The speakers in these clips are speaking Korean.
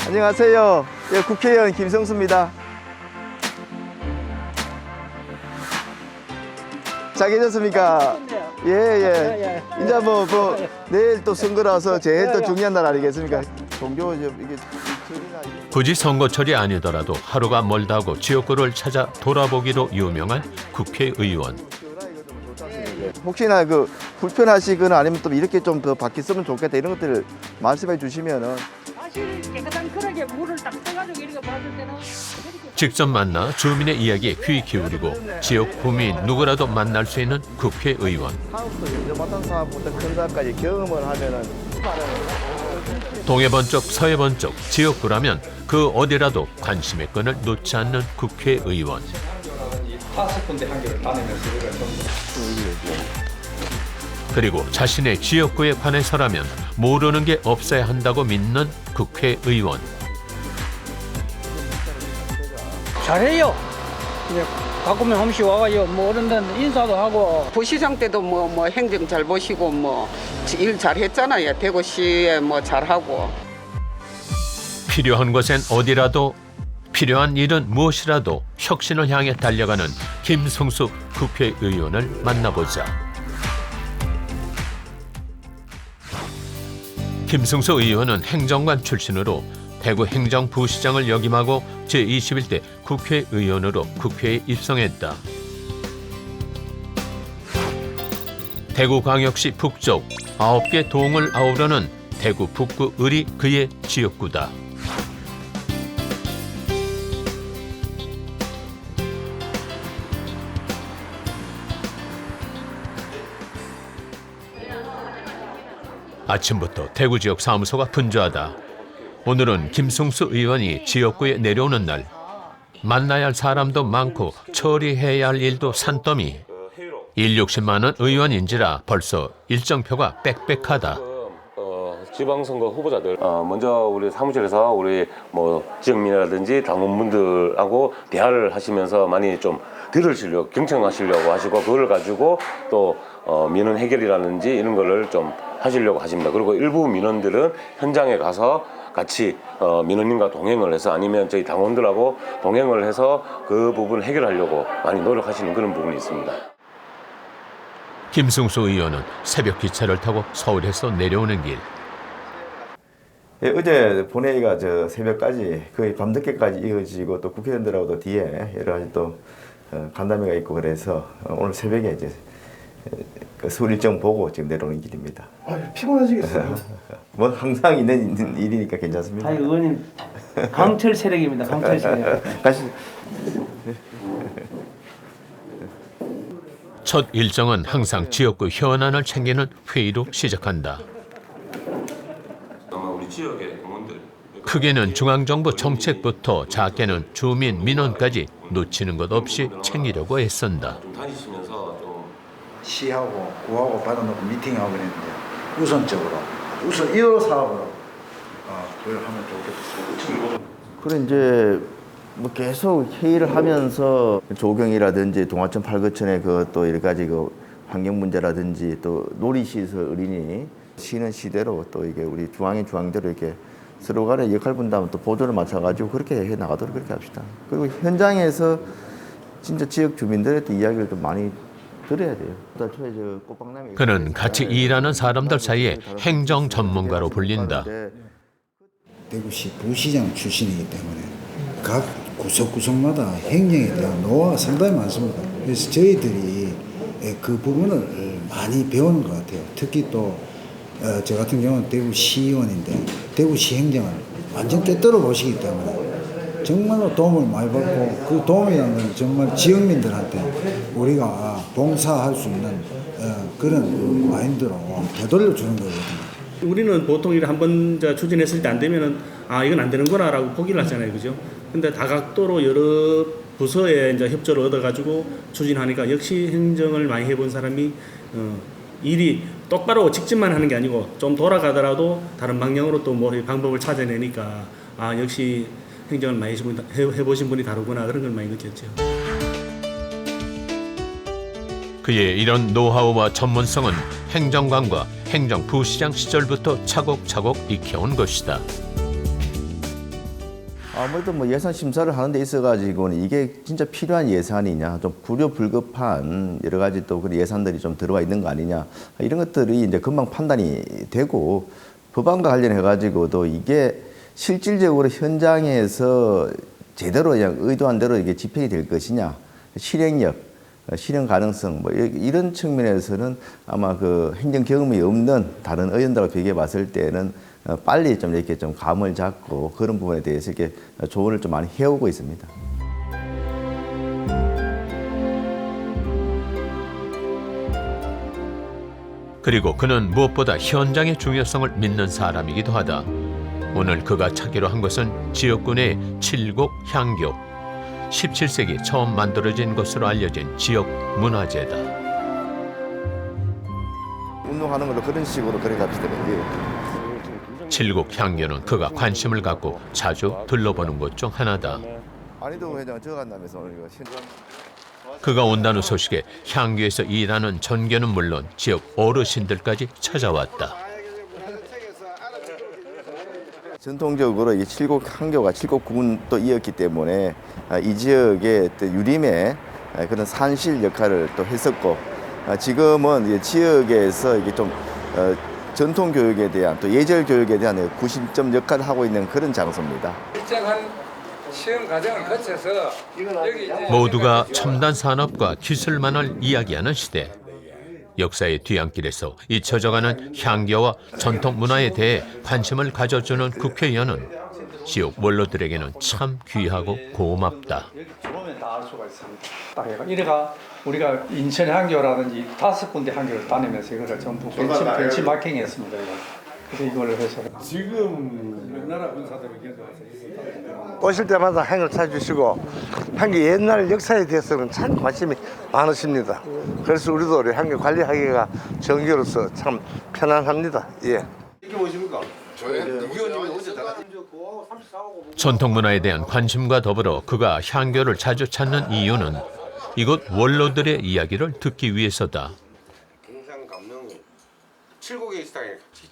안녕하세요. 예, 국회의원 김성수입니다. 잘 계셨습니까? 예. 이제 뭐 내일 또 선거라서 제일 또 중요한 날 아니겠습니까? 종교 이게 굳이 선거철이 아니더라도 하루가 멀다고 지역구를 찾아 돌아보기로 유명한 국회의원. 혹시나 그 불편하시거나 아니면 또 이렇게 좀 더 바뀌었으면 좋겠다 이런 것들을 말씀해 주시면은 사실 깨끗한 그릇에 물을 딱 떠가지고 이렇게 봤을 때는 직접 만나 주민의 이야기에 귀 기울이고 지역 구민 누구라도 만날 수 있는 국회의원. 사업도 연마탄 사업부터 큰 사업까지 경험을 하면은 동해 번쩍 서해 번쩍 지역구라면 그 어디라도 관심의 끈을 놓지 않는 국회의원. 다섯 군데 한 개를 다니면서 이걸 그리고 자신의 지역구에 관해서라면 모르는 게 없어야 한다고 믿는 국회의원. 잘해요. 이제 가끔은 한 번씩 와가지고 뭐 어른 데는 인사도 하고 부시장 때도 뭐 행정 잘 보시고 뭐 일 잘했잖아요. 대구시에 뭐 잘하고. 필요한 곳엔 어디라도 필요한 일은 무엇이라도 혁신을 향해 달려가는 김성수 국회의원을 만나보자. 김성수 의원은 행정관 출신으로 대구 행정부시장을 역임하고 제21대 국회의원으로 국회에 입성했다. 대구광역시 북쪽 9개 동을 아우르는 대구 북구 을이 그의 지역구다. 아침부터 대구 지역 사무소가 분주하다. 오늘은 김성수 의원이 지역구에 내려오는 날. 만나야 할 사람도 많고 처리해야 할 일도 산더미. 일 욕심 많은 의원인지라 벌써 일정표가 빽빽하다. 지방선거 후보자들 먼저 우리 사무실에서 우리 뭐 지역민이라든지 당원분들하고 대화를 하시면서 많이 좀 들으시려고 경청하시려고 하시고 그걸 가지고 또 민원 해결이라든지 이런 거를 좀 하시려고 하십니다. 그리고 일부 민원들은 현장에 가서 같이 민원인과 동행을 해서 아니면 저희 당원들하고 동행을 해서 그 부분을 해결하려고 많이 노력하시는 그런 부분이 있습니다. 김승수 의원은 새벽 기차를 타고 서울에서 내려오는 길. 예, 어제 본회의가 저 새벽까지 거의 밤늦게까지 이어지고 또 국회의원들하고도 뒤에 여러 가지 또 간담회가 있고 그래서 오늘 새벽에 이제 그 서울 일정 보고 지금 내려오는 길입니다. 피곤하시겠어요? 뭐 항상 있는 일이니까 괜찮습니다. 아니 의원님 강철 세력입니다. 강철 세력. 다시 첫 일정은 항상 지역구 현안을 챙기는 회의로 시작한다. 아마 우리 지역의 공원들 크게는 중앙정부 정책부터 작게는 주민 민원까지 놓치는 것 없이 챙기려고 애쓴다. 좀 다니시면서 좀 시하고 구하고 받아놓고 미팅하고 그랬는데 우선 1호 사업으로 그걸 하면 좋겠어요. 그래 이제 뭐 계속 회의를 하면서 조경이라든지 동화천 팔거천의 그 또 여러 가지 그 환경 문제라든지 또 놀이시설 어린이 쉬는 시대로 또 이게 우리 중앙대로 이렇게 서로 간에 역할 분담 또 보조를 맞춰가지고 그렇게 해 나가도록 그렇게 합시다. 그리고 현장에서 진짜 지역 주민들의 또 이야기를 좀 많이 들어야 돼요. 그는 같이 일하는 사람들 사이에 행정 전문가로 불린다. 대구시 부시장 출신이기 때문에 각 구석구석마다 행정에 대한 노하우가 상당히 많습니다. 그래서 저희들이 그 부분을 많이 배우는 것 같아요. 특히 또 저 같은 경우는 대구시의원인데 대구시 행정을 완전 깨뜨려 보시기 때문에 정말로 도움을 많이 받고 그 도움이라는 건 정말 지역민들한테 우리가 봉사할 수 있는 그런 마인드로 되돌려주는 거거든요. 우리는 보통 이를 한번 추진했을 때 안 되면은 이건 안 되는구나라고 포기를 하잖아요, 그죠? 근데 다각도로 여러 부서의 이제 협조를 얻어가지고 추진하니까 역시 행정을 많이 해본 사람이 일이 똑바로 직진만 하는 게 아니고 좀 돌아가더라도 다른 방향으로 또 뭐 방법을 찾아내니까 역시 행정을 많이 해보신 분이 다르구나 그런 걸 많이 느꼈죠. 그의 이런 노하우와 전문성은 행정관과 행정부시장 시절부터 차곡차곡 익혀온 것이다. 아무래도 뭐 예산 심사를 하는 데 있어가지고는 이게 진짜 필요한 예산이냐, 좀 불효불급한 여러 가지 또 그런 예산들이 좀 들어가 있는 거 아니냐, 이런 것들이 이제 금방 판단이 되고, 법안과 관련해가지고도 이게 실질적으로 현장에서 제대로 그냥 의도한 대로 이게 집행이 될 것이냐, 실행력, 실행 가능성, 뭐 이런 측면에서는 아마 그 행정 경험이 없는 다른 의원들과 비교해 봤을 때는 빨리 좀 이렇게 좀 감을 잡고 그런 부분에 대해서 이렇게 조언을 좀 많이 해오고 있습니다. 그리고 그는 무엇보다 현장의 중요성을 믿는 사람이기도 하다. 오늘 그가 찾기로 한 것은 지역군의 칠곡 향교. 17세기 처음 만들어진 것으로 알려진 지역 문화재다. 운동하는 걸로 그런 식으로 그래 갑시다. 칠곡 향교는 그가 관심을 갖고 자주 들러보는 곳 중 하나다. 안희동 회장 저 간다면서 오늘 이거 신장. 그가 온다는 소식에 향교에서 일하는 전교는 물론 지역 어르신들까지 찾아왔다. 전통적으로 이 칠곡 향교가 칠곡 구분도 이었기 때문에 이 지역의 또 유림의 그런 산실 역할을 또 했었고, 지금은 이 지역에서 이게 좀 전통 교육에 대한 또 예절 교육에 대한 구심점 역할을 하고 있는 그런 장소입니다. 일정한 시험 과정을 거쳐서 여기 이제 모두가 첨단 산업과 기술만을 이야기하는 시대. 역사의 뒤안길에서 잊혀져가는 향교와 전통 문화에 대해 관심을 가져주는 국회의원은 지역 원로들에게는 참 귀하고 고맙다. 보면 다 알 수가 있습니다. 딱 이래가 우리가 인천 향교라든지 5군데 향교를 다니면서 이거를 전부 벤치마킹했습니다. 그래서 이걸 해서 지금 나라 군사들이 계속 오실 때마다 향을 찾아주시고 향교 옛날 역사에 대해서는 참 관심이 많으십니다. 그래서 우리도 우리 향교 관리하기가 정교로서 참 편안합니다. 예. 이렇게 보십니까? 전통 문화에 대한 관심과 더불어 그가 향교를 자주 찾는 이유는 이곳 원로들의 이야기를 듣기 위해서다.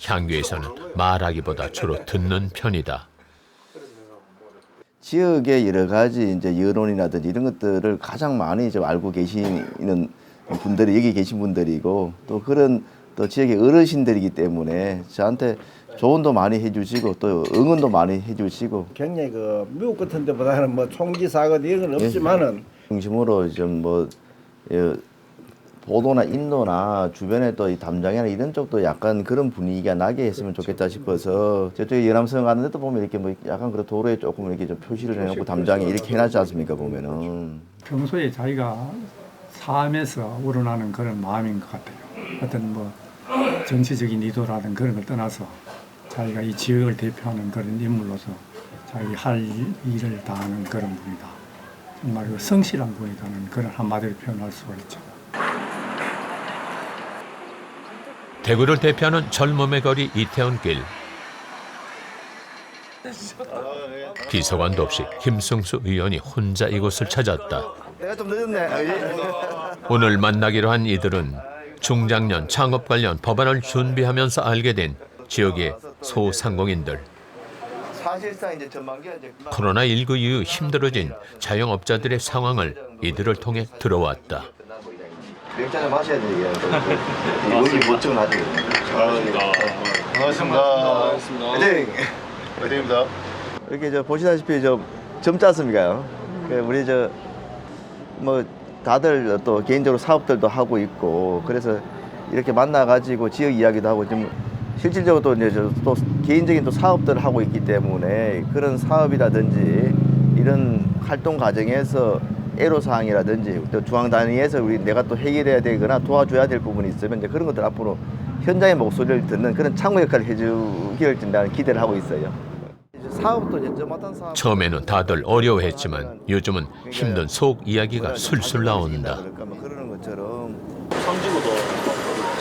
향교에서는 말하기보다 주로 듣는 편이다. 지역의 여러 가지 이제 여론이라든지 이런 것들을 가장 많이 좀 알고 계시는 분들이 여기 계신 분들이고, 또 그런 또 지역의 어르신들이기 때문에 저한테 조언도 많이 해주시고 또 응원도 많이 해주시고. 굉장히 그 미국 같은 데보다는 뭐 총기 사고 이런 건 없지만은 중심으로 좀 뭐 보도나 인도나 주변에 또 이 담장이나 이런 쪽도 약간 그런 분위기가 나게 했으면 좋겠다 싶어서, 저쪽에 연암성 가는 데도 보면 이렇게 뭐 약간 그런 도로에 조금 이렇게 좀 표시를 해놓고 담장에 이렇게 해놨지 않습니까, 보면은. 평소에 자기가 삶에서 우러나는 그런 마음인 것 같아요. 어떤 뭐 정치적인 의도라든 그런 걸 떠나서 자기가 이 지역을 대표하는 그런 인물로서 자기 할 일을 다하는 그런 분이다. 정말 그 성실한 분이다는 그런 한마디로 표현할 수가 있죠. 대구를 대표하는 젊음의 거리 이태원길. 비서관도 없이 김승수 의원이 혼자 이곳을 찾았다. 내가 좀 늦었네. 오늘 만나기로 한 이들은 중장년 창업 관련 법안을 준비하면서 알게 된 지역의 소상공인들. 사실상 이제 전반기가 이제 코로나19 이후 힘들어진 자영업자들의 상황을 이들을 통해 들어왔다. 맥주는 마셔야 돼요. 여기 못증 나죠. 반갑습니다. 화이팅! 화이팅입니다. 이렇게 저 보시다시피 저 젊지 않습니까? 우리 저 뭐 다들 또 개인적으로 사업들도 하고 있고, 그래서 이렇게 만나가지고 지역 이야기도 하고 좀 실질적으로 또 이제 또 개인적인 또 사업들을 하고 있기 때문에 그런 사업이라든지 이런 활동 과정에서 애로사항이라든지 또 중앙 단위에서 내가 또 해결해야 되거나 도와줘야 될 부분이 있으면 이제 그런 것들 앞으로 현장의 목소리를 듣는 그런 창구 역할을 해주길 나는 기대를 하고 있어요. 사업도 이제 저마다 사업. 처음에는 다들 어려워했지만 요즘은 힘든 속 이야기가 술술 나온다. 그러는 것처럼 상지구도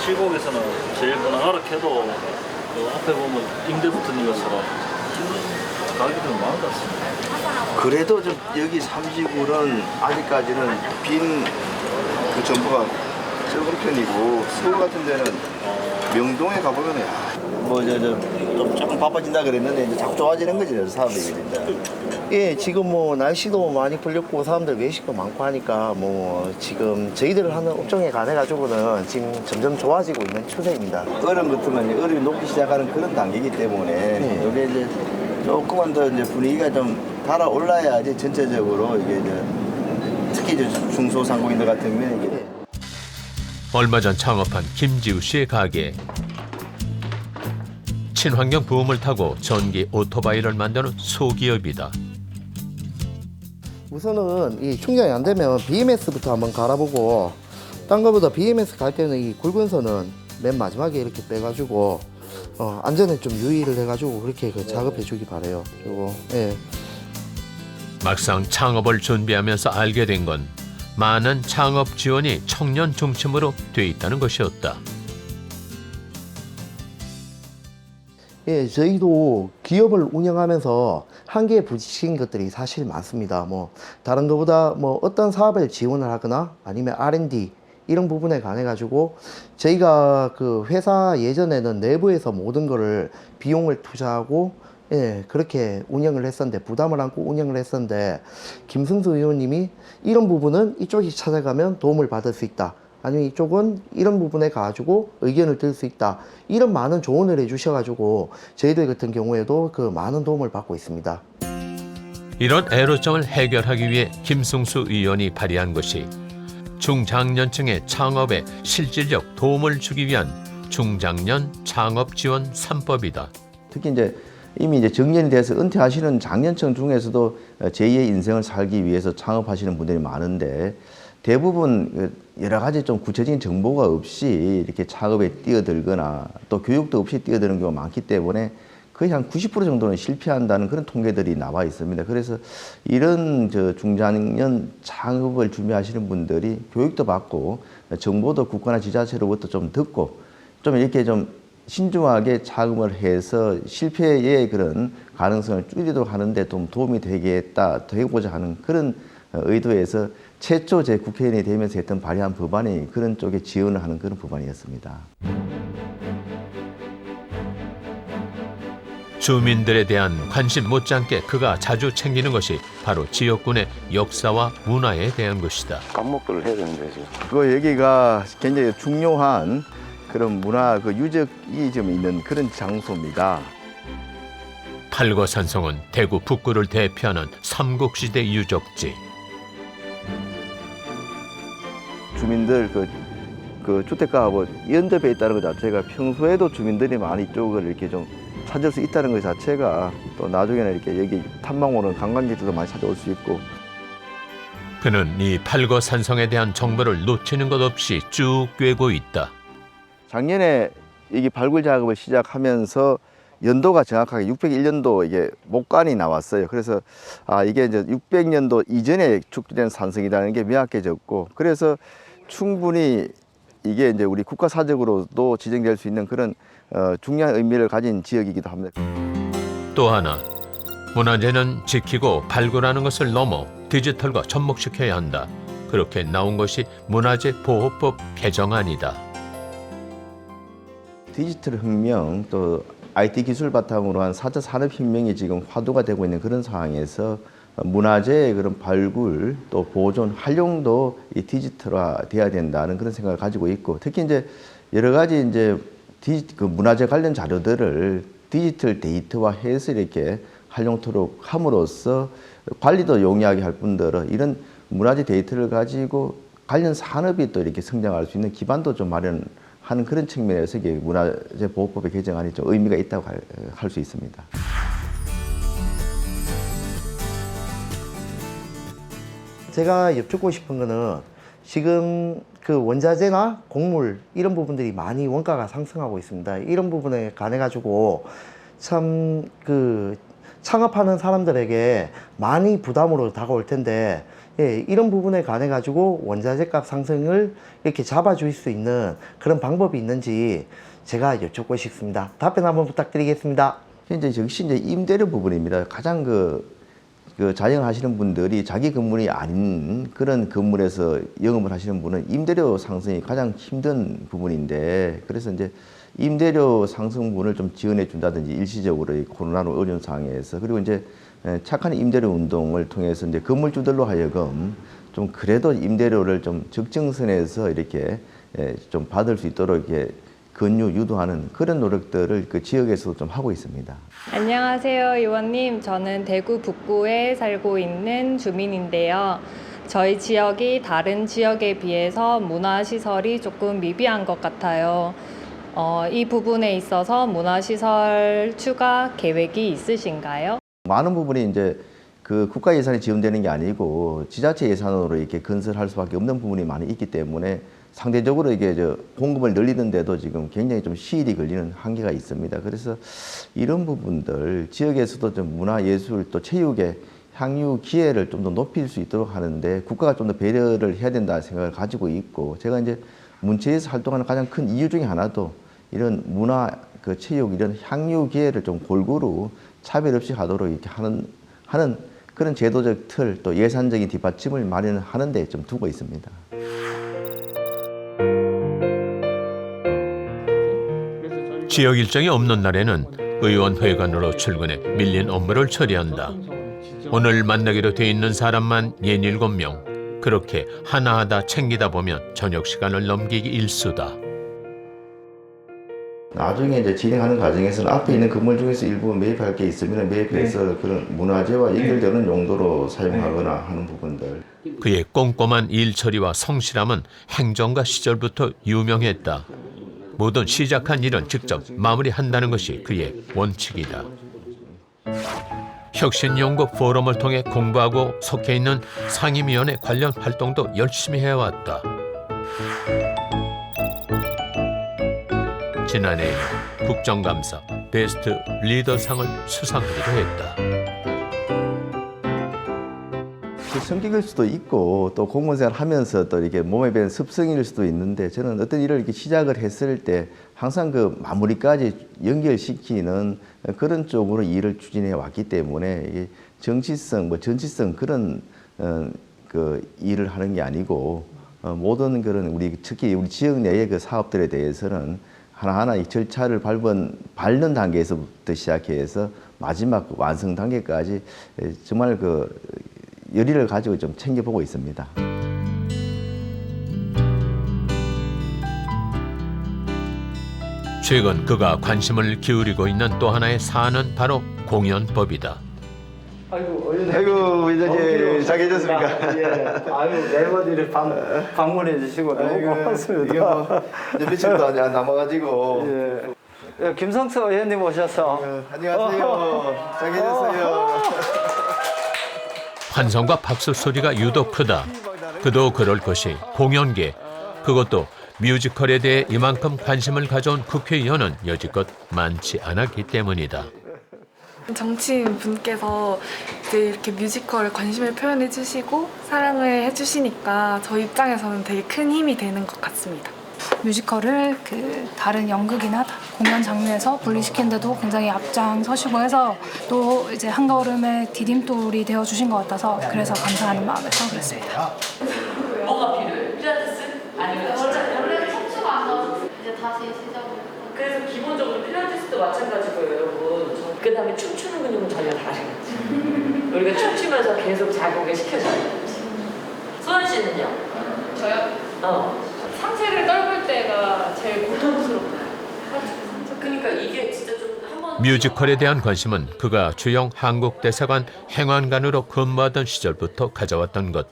칠곡에서는 제일 무난하라 해도 그 앞에 보면 임대 붙은 것처럼 가격이 좀 많은 것 같습니다. 그래도 좀 여기 삼지구는 아직까지는 빈 그 점포가 적은 편이고, 서울 같은 데는 명동에 가보면 뭐 저 조금 바빠진다 그랬는데 이제 자꾸 좋아지는 거죠, 사업이. 예, 지금 뭐 날씨도 많이 풀렸고 사람들 외식도 많고 하니까 뭐 지금 저희들 하는 업종에 관해가지고는 지금 점점 좋아지고 있는 추세입니다. 어른 같으면 이제 어른이 녹기 시작하는 그런 단계이기 때문에 이게 이제 조금만 더 이제 분위기가 좀 달아올라야지 전체적으로 이게 이제 특히 이제 중소상공인들 같은 경우는 이게 얼마 전 창업한 김지우 씨의 가게. 친환경 붐을 타고 전기 오토바이를 만드는 소기업이다. 우선은 이 충전이 안 되면 BMS부터 한번 갈아보고 딴 거보다 BMS 갈 때는 이 굵은 선은 맨 마지막에 이렇게 빼가지고 안전에 좀 유의를 해가지고 그렇게 작업해 주기 바래요. 그리고 막상 창업을 준비하면서 알게 된 건 많은 창업 지원이 청년 중심으로 돼 있다는 것이었다. 예, 저희도 기업을 운영하면서 한계에 부딪힌 것들이 사실 많습니다. 뭐 다른 것보다 뭐 어떤 사업을 지원을 하거나 아니면 R&D 이런 부분에 관해 가지고 저희가 그 회사 예전에는 내부에서 모든 거를 비용을 투자하고 그렇게 운영을 했었는데 부담을 안고 운영을 했었는데 김승수 의원님이 이런 부분은 이쪽이 찾아가면 도움을 받을 수 있다. 아니면 이쪽은 이런 부분에 가지고 의견을 들 수 있다. 이런 많은 조언을 해주셔가지고 저희들 같은 경우에도 그 많은 도움을 받고 있습니다. 이런 애로점을 해결하기 위해 김승수 의원이 발의한 것이 중장년층의 창업에 실질적 도움을 주기 위한 중장년 창업 지원 3법이다. 특히 이제 이미 이제 정년이 돼서 은퇴하시는 장년층 중에서도 제2의 인생을 살기 위해서 창업하시는 분들이 많은데 대부분 여러 가지 좀 구체적인 정보가 없이 이렇게 창업에 뛰어들거나 또 교육도 없이 뛰어드는 경우가 많기 때문에 거의 한 90% 정도는 실패한다는 그런 통계들이 나와 있습니다. 그래서 이런 중장년 창업을 준비하시는 분들이 교육도 받고 정보도 국가나 지자체로부터 좀 듣고 좀 이렇게 좀 신중하게 창업을 해서 실패의 그런 가능성을 줄이도록 하는데 좀 도움이 되고자 하는 그런 의도에서 최초 제 국회의원이 되면서 했던 발의한 법안이 그런 쪽에 지원을 하는 그런 법안이었습니다. 주민들에 대한 관심 못지않게 그가 자주 챙기는 것이 바로 지역군의 역사와 문화에 대한 것이다. 감목들을 해야 되는데 지금. 그 여기가 굉장히 중요한 그런 문화 유적이 좀 있는 그런 장소입니다. 팔거산성은 대구 북구를 대표하는 삼국시대 유적지. 주민들 그 주택가하고 연접해 있다는 것 자체가 평소에도 주민들이 많이 이쪽을 이렇게 좀 찾을 수 있다는 것 자체가 또 나중에는 이렇게 여기 탐방 오는 관광객들도 많이 찾아올 수 있고. 그는 이 팔거산성에 대한 정보를 놓치는 것 없이 쭉 꿰고 있다. 작년에 이 발굴 작업을 시작하면서 연도가 정확하게 601년도 이게 목간이 나왔어요. 그래서 이게 이제 600년도 이전에 축적된 산성이라는 게 명확해졌고, 그래서 충분히 이게 이제 우리 국가 사적으로도 지정될 수 있는 그런 중요한 의미를 가진 지역이기도 합니다. 또 하나, 문화재는 지키고 발굴하는 것을 넘어 디지털과 접목시켜야 한다. 그렇게 나온 것이 문화재보호법 개정안이다. 디지털 혁명 또 IT 기술 바탕으로 한 4차 산업혁명이 지금 화두가 되고 있는 그런 상황에서 문화재의 그런 발굴 또 보존, 활용도 이 디지털화 돼야 된다는 그런 생각을 가지고 있고, 특히 이제 여러 가지 이제 그 문화재 관련 자료들을 디지털 데이터화해서 이렇게 활용토록 함으로써 관리도 용이하게 할 뿐더러 이런 문화재 데이터를 가지고 관련 산업이 또 이렇게 성장할 수 있는 기반도 좀 마련하는 그런 측면에서 이게 문화재 보호법의 개정안이 좀 의미가 있다고 할 수 있습니다. 제가 여쭙고 싶은 거는 지금 그 원자재나 곡물 이런 부분들이 많이 원가가 상승하고 있습니다. 이런 부분에 관해 가지고 참 그 창업하는 사람들에게 많이 부담으로 다가올 텐데, 이런 부분에 관해 가지고 원자재 값 상승을 이렇게 잡아줄 수 있는 그런 방법이 있는지 제가 여쭙고 싶습니다. 답변 한번 부탁드리겠습니다. 이제 역시 이제 임대료 부분입니다. 가장 그 자영하시는 분들이 자기 건물이 아닌 그런 건물에서 영업을 하시는 분은 임대료 상승이 가장 힘든 부분인데, 그래서 이제 임대료 상승분을 좀 지원해 준다든지 일시적으로 이 코로나로 어려운 상황에서 그리고 이제 착한 임대료 운동을 통해서 이제 건물주들로 하여금 좀 그래도 임대료를 좀 적정선에서 이렇게 좀 받을 수 있도록 이렇게 권유 유도하는 그런 노력들을 그 지역에서도 좀 하고 있습니다. 안녕하세요, 의원님. 저는 대구 북구에 살고 있는 주민인데요. 저희 지역이 다른 지역에 비해서 문화시설이 조금 미비한 것 같아요. 이 부분에 있어서 문화시설 추가 계획이 있으신가요? 많은 부분이 이제 그 국가 예산이 지원되는 게 아니고 지자체 예산으로 이렇게 건설할 수밖에 없는 부분이 많이 있기 때문에 상대적으로 이게 공급을 늘리는데도 지금 굉장히 좀 시일이 걸리는 한계가 있습니다. 그래서 이런 부분들 지역에서도 좀 문화, 예술 또 체육의 향유 기회를 좀 더 높일 수 있도록 하는데 국가가 좀 더 배려를 해야 된다 생각을 가지고 있고 제가 이제 문체에서 활동하는 가장 큰 이유 중에 하나도 이런 문화, 그 체육 이런 향유 기회를 좀 골고루 차별 없이 하도록 이렇게 하는 그런 제도적 틀 또 예산적인 뒷받침을 마련하는 데 좀 두고 있습니다. 지역 일정이 없는 날에는 의원회관으로 출근해 밀린 업무를 처리한다. 오늘 만나기로 돼 있는 사람만 67명. 그렇게 하나하나 챙기다 보면 저녁 시간을 넘기기 일쑤다. 나중에 이제 진행하는 과정에서는 앞에 있는 건물 중에서 일부 매입할 게 있으면 매입해서 그런 문화재와 연결되는 용도로 사용하거나 하는 부분들. 그의 꼼꼼한 일 처리와 성실함은 행정가 시절부터 유명했다. 모든 시작한 일은 직접 마무리한다는 것이 그의 원칙이다. 혁신연구 포럼을 통해 공부하고 속해 있는 상임위원회 관련 활동도 열심히 해왔다. 지난해 국정감사 베스트 리더상을 수상하기도 했다. 성격일 수도 있고 또 공무원생활 하면서 또 이렇게 몸에 배는 습성일 수도 있는데 저는 어떤 일을 이렇게 시작을 했을 때 항상 그 마무리까지 연결시키는 그런 쪽으로 일을 추진해 왔기 때문에 이게 정치성, 전치성 그런 그 일을 하는 게 아니고 모든 그런 우리 특히 우리 지역 내의 그 사업들에 대해서는 하나하나 이 절차를 밟는 단계에서부터 시작해서 마지막 완성 단계까지 정말 그 열의를 가지고 좀 챙겨보고 있습니다. 최근 그가 관심을 기울이고 있는 또 하나의 사안은 바로 공연법이다. 아이고 의원님 잘 계셨습니까? 예. 아유 매번 이렇게 방문해 주시고 너무 고맙습니다. 이게 뭐 며칠도 안 남아가지고. 예. 김성수 의원님 오셔서. 안녕하세요. 잘 계셨어요. 환성과 박수 소리가 유독 크다. 그도 그럴 것이 공연계, 그것도 뮤지컬에 대해 이만큼 관심을 가져온 국회의원은 여지껏 많지 않았기 때문이다. 정치인 분께서 이제 이렇게 뮤지컬에 관심을 표현해 주시고 사랑을 해주시니까 저 입장에서는 되게 큰 힘이 되는 것 같습니다. 뮤지컬을 다른 연극이나 공연 장르에서 분리시키는데도 굉장히 앞장서시고 해서 또 이제 한걸음의 디딤돌이 되어주신 것 같아서 그래서 감사하는 마음에서 그랬습니다. 뭐가 필요해? 필라테스? 아니면 원래 척추가 안 나와서 이제 다시 시작을. 그래서 기본적으로 필라테스도 마찬가지고요, 여러분. 그 다음에 춤추는 근육은 전혀 다르겠지. 우리가 춤추면서 계속 자극을 시켜줘요. 소연 씨는요? 저요? 상체를 떨굴 때가 제일 고통스럽다. 그러니까 이게 진짜 좀 한번 뮤지컬에 대한 관심은 그가 주영 한국대사관 행안관으로 근무하던 시절부터 가져왔던 것.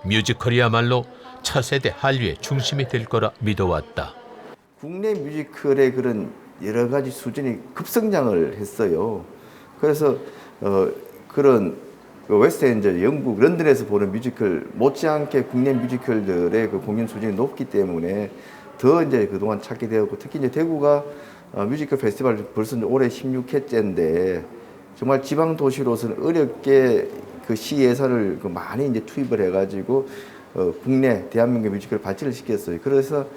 뮤지컬이야말로 차세대 한류의 중심이 될 거라 믿어왔다. 국내 뮤지컬의 그런 여러 가지 수준이 급성장을 했어요. 그래서 그런 웨스트엔드, 영국, 런던에서 보는 뮤지컬 못지않게 국내 뮤지컬들의 그 공연 수준이 높기 때문에 더 이제 그동안 찾게 되었고 특히 이제 대구가 뮤지컬 페스티벌 벌써 올해 16회째인데 정말 지방 도시로서는 어렵게 그 시 예산을 많이 이제 투입을 해가지고 국내 대한민국 뮤지컬 발전을 시켰어요. 그래서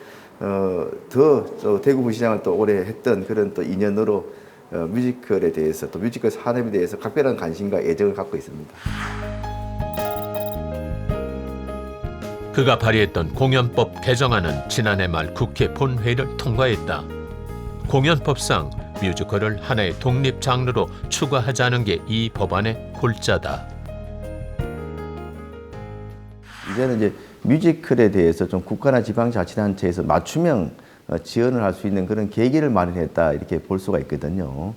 더 대구부시장을 또 올해 했던 그런 또 인연으로 뮤지컬에 대해서 또 뮤지컬 산업에 대해서 각별한 관심과 애정을 갖고 있습니다. 그가 발의했던 공연법 개정안은 지난해 말 국회 본회의를 통과했다. 공연법상 뮤지컬을 하나의 독립 장르로 추가하자는 게 이 법안의 골자다. 이제는 이제 뮤지컬에 대해서 좀 국가나 지방자치단체에서 맞춤형 지원을 할 수 있는 그런 계기를 마련했다 이렇게 볼 수가 있거든요.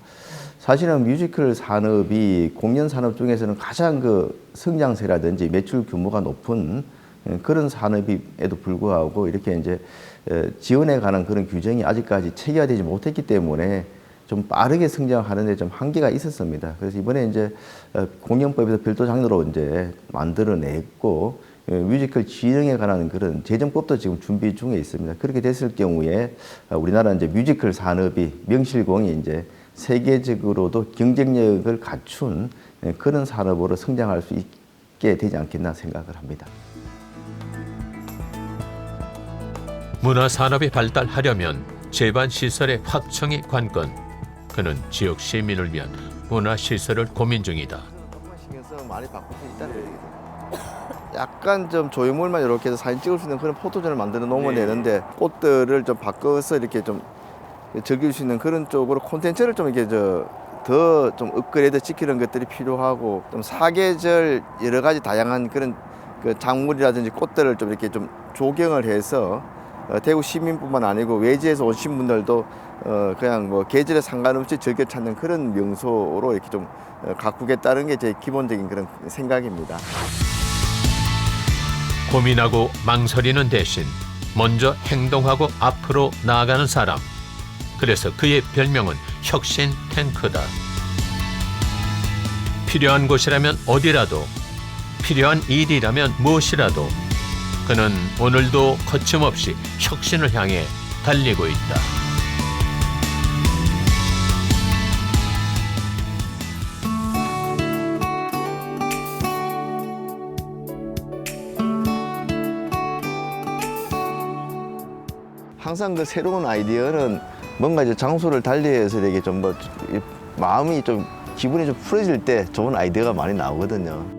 사실은 뮤지컬 산업이 공연 산업 중에서는 가장 그 성장세라든지 매출 규모가 높은 그런 산업임에도 불구하고 이렇게 이제 지원에 관한 그런 규정이 아직까지 체계화되지 못했기 때문에 좀 빠르게 성장하는 데 좀 한계가 있었습니다. 그래서 이번에 이제 공연법에서 별도 장르로 이제 만들어냈고 뮤지컬 지정에 관한 그런 재정법도 지금 준비 중에 있습니다. 그렇게 됐을 경우에 우리나라 이제 뮤지컬 산업이 명실공히 이제 세계적으로도 경쟁력을 갖춘 그런 산업으로 성장할 수 있게 되지 않겠나 생각을 합니다. 문화산업이 발달하려면 제반시설의 확충이 관건. 그는 지역 시민을 위한 문화시설을 고민 중이다. 신경 쓰면 많이 바꿀 수 있다는 얘기죠. 약간 좀 조형물만 이렇게 해서 사진 찍을 수 있는 그런 포토존을 만들어 놓으면 되는데 꽃들을 좀 바꿔서 이렇게 좀 즐길 수 있는 그런 쪽으로 콘텐츠를 좀 이렇게 더 좀 업그레이드 시키는 것들이 필요하고 좀 사계절 여러 가지 다양한 그런 그 작물이라든지 꽃들을 좀 이렇게 좀 조경을 해서 대구 시민뿐만 아니고 외지에서 오신 분들도 그냥 뭐 계절에 상관없이 즐겨 찾는 그런 명소로 이렇게 좀 가꾸겠다는 게 제 기본적인 그런 생각입니다. 고민하고 망설이는 대신 먼저 행동하고 앞으로 나아가는 사람. 그래서 그의 별명은 혁신 탱크다. 필요한 곳이라면 어디라도, 필요한 일이라면 무엇이라도 그는 오늘도 거침없이 혁신을 향해 달리고 있다. 항상 그 새로운 아이디어는 뭔가 이제 장소를 달리해서 이렇게 좀 뭐 마음이 좀 기분이 좀 풀어질 때 좋은 아이디어가 많이 나오거든요.